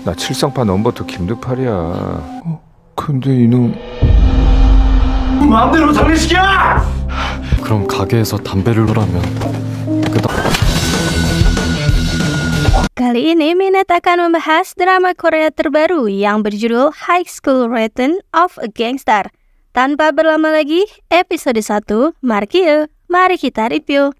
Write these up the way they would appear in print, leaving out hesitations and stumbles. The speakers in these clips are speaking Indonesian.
나 칠성파 넘버터 김득팔이야. 근데 이놈 마음대로 장례식이야! 그럼 가게에서 담배를 누라면 Kali ini Minat akan membahas drama Korea terbaru yang berjudul High School Return of a Gangster. Tanpa berlama lagi, episode 1, mari kita review.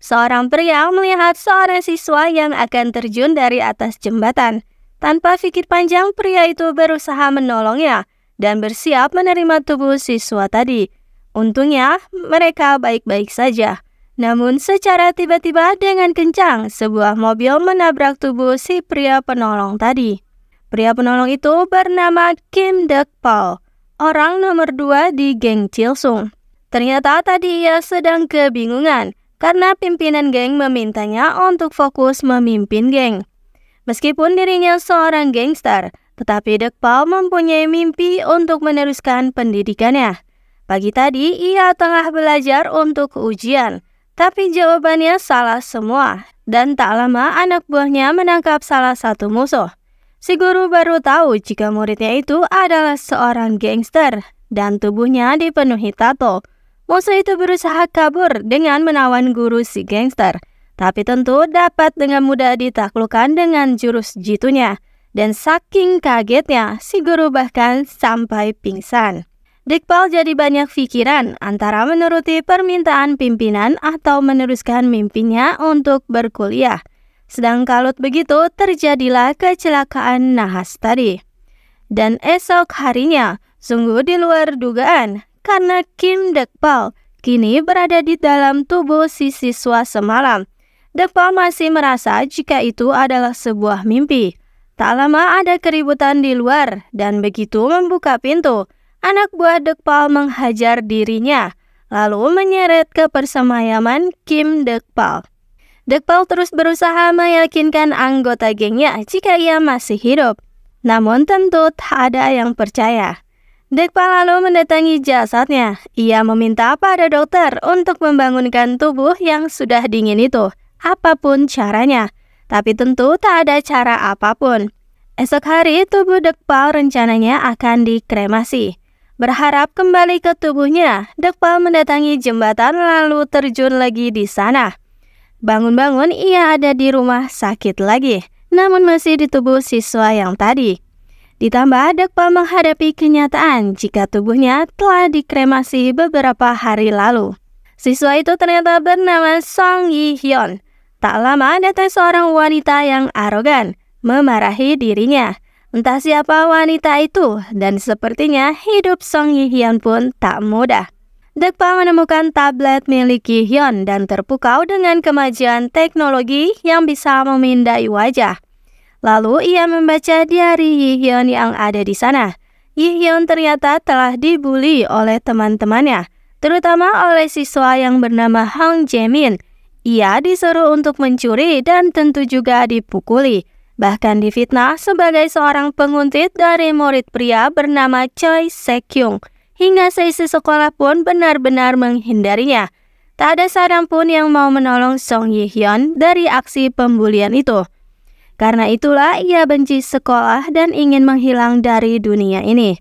Seorang pria melihat seorang siswa yang akan terjun dari atas jembatan. Tanpa pikir panjang, pria itu berusaha menolongnya dan bersiap menerima tubuh siswa tadi. Untungnya, mereka baik-baik saja. Namun secara tiba-tiba dengan kencang, sebuah mobil menabrak tubuh si pria penolong tadi. Pria penolong itu bernama Kim Deok-pal, orang nomor 2 di geng Chilsung. Ternyata tadi ia sedang kebingungan karena pimpinan geng memintanya untuk fokus memimpin geng. Meskipun dirinya seorang gangster, tetapi Deok-pal mempunyai mimpi untuk meneruskan pendidikannya. Pagi tadi ia tengah belajar untuk ujian. Tapi jawabannya salah semua, dan tak lama anak buahnya menangkap salah satu musuh. Si guru baru tahu jika muridnya itu adalah seorang gangster, dan tubuhnya dipenuhi tato. Musuh itu berusaha kabur dengan menawan guru si gangster, tapi tentu dapat dengan mudah ditaklukkan dengan jurus jitunya. Dan saking kagetnya, si guru bahkan sampai pingsan. Deok-pal jadi banyak pikiran antara menuruti permintaan pimpinan atau meneruskan mimpinya untuk berkuliah. Sedang kalut begitu terjadilah kecelakaan nahas tadi. Dan esok harinya sungguh di luar dugaan karena Kim Deok-pal kini berada di dalam tubuh si siswa semalam. Deok-pal masih merasa jika itu adalah sebuah mimpi. Tak lama ada keributan di luar dan begitu membuka pintu, anak buah Deok-pal menghajar dirinya, lalu menyeret ke persemayaman Kim Deok-pal. Deok-pal terus berusaha meyakinkan anggota gengnya jika ia masih hidup. Namun tentu tak ada yang percaya. Deok-pal lalu mendatangi jasadnya. Ia meminta pada dokter untuk membangunkan tubuh yang sudah dingin itu, apapun caranya. Tapi tentu tak ada cara apapun. Esok hari tubuh Deok-pal rencananya akan dikremasi. Berharap kembali ke tubuhnya, Deok-pal mendatangi jembatan lalu terjun lagi di sana. Bangun-bangun ia ada di rumah sakit lagi, namun masih di tubuh siswa yang tadi. Ditambah Deok-pal menghadapi kenyataan jika tubuhnya telah dikremasi beberapa hari lalu. Siswa itu ternyata bernama Song Yi-hyun. Tak lama datang seorang wanita yang arogan, memarahi dirinya. Entah siapa wanita itu, dan sepertinya hidup Song Yi-hyun pun tak mudah. Deok-pal menemukan tablet milik Yi-hyun dan terpukau dengan kemajuan teknologi yang bisa memindai wajah. Lalu ia membaca diari Yi-hyun yang ada di sana. Yi-hyun ternyata telah dibully oleh teman-temannya, terutama oleh siswa yang bernama Hong Jae-min. Ia disuruh untuk mencuri dan tentu juga dipukuli. Bahkan difitnah sebagai seorang penguntit dari murid pria bernama Choi Se-kyung. Hingga seisi sekolah pun benar-benar menghindarinya. Tak ada seorang pun yang mau menolong Song Yi-hyun dari aksi pembulian itu. Karena itulah ia benci sekolah dan ingin menghilang dari dunia ini.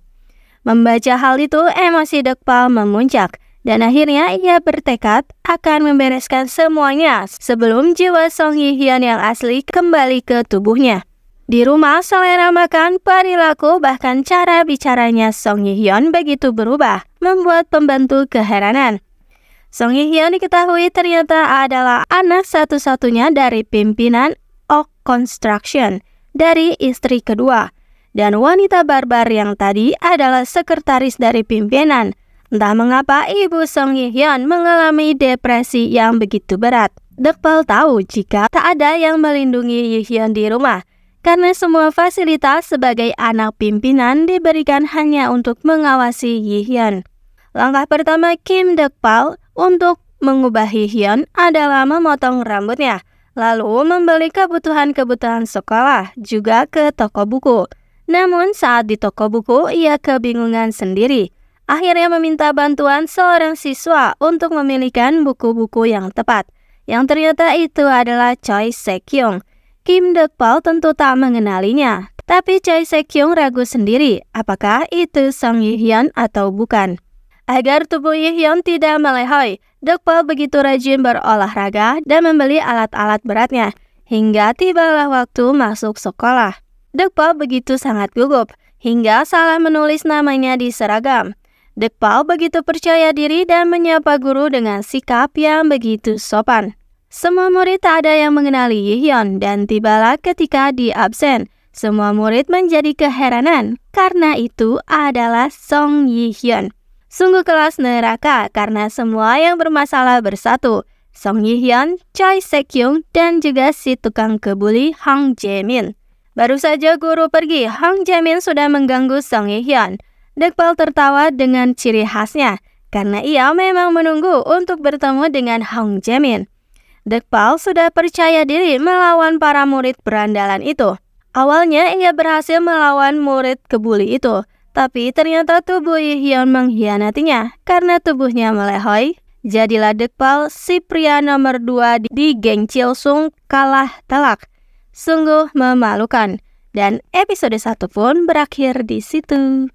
Membaca hal itu, emosi Deok-pal memuncak. Dan akhirnya ia bertekad akan membereskan semuanya sebelum jiwa Song Yi-hyun yang asli kembali ke tubuhnya. Di rumah, selera makan, perilaku, bahkan cara bicaranya Song Yi-hyun begitu berubah, membuat pembantu keheranan. Song Yi-hyun diketahui ternyata adalah anak satu-satunya dari pimpinan Ok Construction, dari istri kedua. Dan wanita barbar yang tadi adalah sekretaris dari pimpinan. Entah mengapa ibu Song Yi-hyun mengalami depresi yang begitu berat. Deok-pal tahu jika tak ada yang melindungi Yi-hyun di rumah, karena semua fasilitas sebagai anak pimpinan diberikan hanya untuk mengawasi Yi-hyun. Langkah pertama Kim Deok-pal untuk mengubah Yi-hyun adalah memotong rambutnya, lalu membeli kebutuhan-kebutuhan sekolah juga ke toko buku. Namun saat di toko buku ia kebingungan sendiri. Akhirnya meminta bantuan seorang siswa untuk memilihkan buku-buku yang tepat, yang ternyata itu adalah Choi Se-kyung. Kim Deok-pal tentu tak mengenalinya, Tapi Choi Se-kyung ragu sendiri apakah itu Song Yi-hyun atau bukan. Agar tubuh Yi-hyun tidak melehoi, Dekpal begitu rajin berolahraga dan membeli alat-alat beratnya, hingga tibalah waktu masuk sekolah. Dekpal begitu sangat gugup, hingga salah menulis namanya di seragam. Dekpal begitu percaya diri dan menyapa guru dengan sikap yang begitu sopan. Semua murid tak ada yang mengenali Yi-hyun dan tibalah ketika di absen. Semua murid menjadi keheranan karena itu adalah Song Yi-hyun. Sungguh kelas neraka karena semua yang bermasalah bersatu. Song Yi-hyun, Choi Se-kyung, dan juga si tukang kebuli Hong Jae-min. Baru saja guru pergi, Hong Jae-min sudah mengganggu Song Yi-hyun. Dekpal tertawa dengan ciri khasnya karena ia memang menunggu untuk bertemu dengan Hong Jae-min. Dekpal sudah percaya diri melawan para murid berandalan itu. Awalnya ia berhasil melawan murid kebuli itu, tapi ternyata tubuh Yi-hyun mengkhianatinya karena tubuhnya melehoi. Jadilah Dekpal si pria nomor 2 di geng Chilsung kalah telak. Sungguh memalukan. Dan episode 1 pun berakhir di situ.